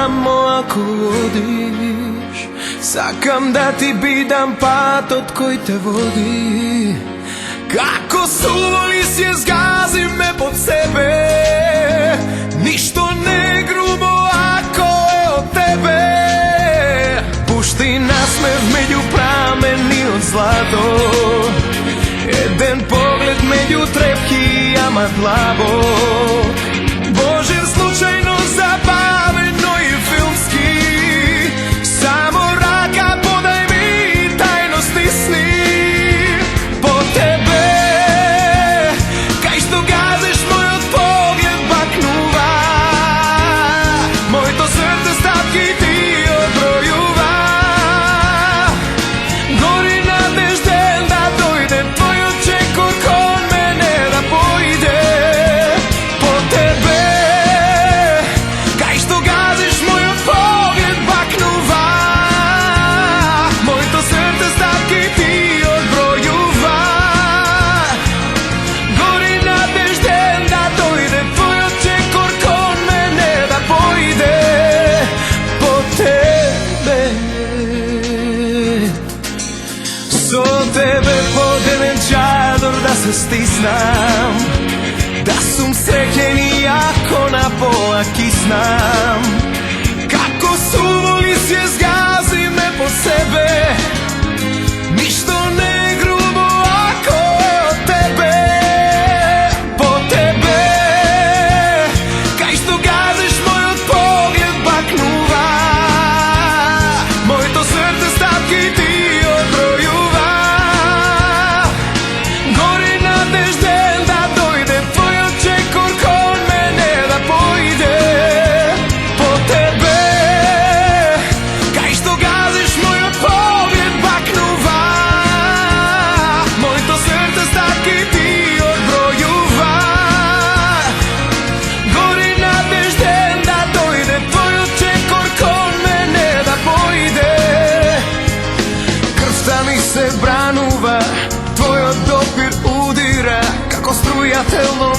само ако одиш. Сакам да ти бидам патот кој те води. Како суво листје згази ме под себе. Ништо не е грубо ако е од тебе. Пушти насмев меѓу прамени од злато. Еден поглед меѓу трепки, ама длабок. Божен случајно забавено и филмски. Само рака подај ми и тајно стисни. По тебе, кај што газеш мојот поглед бакнува. Моето срце стапки ти одбројува. Гори надежден да дојде твојот чекор кон мене да појде. По тебе, кај што газеш мојот поглед бакнува. Моето срце стапки ти одбројува. Гори надежден да дојде твојот чекор кон мене да појде. По тебе, со тебе подеден чадор да се стиснам. Да сум среќен и ако на пола киснам. Како суво листје згази ме по себе. Ништо не е грубо ако е од тебе. По тебе, кај што газеш мојот поглед бакнува. Моето срце стапки ти одбројува. Гори надежден да дојде твојот чекор кон мене да појде. По тебе, кај што газеш мојот поглед бакнува. Моето срце стапки ти одбројува. Гори надежден да дојде твојот чекор кон мене да појде. Крвта ми се бранува, твојот допир удира како струја телно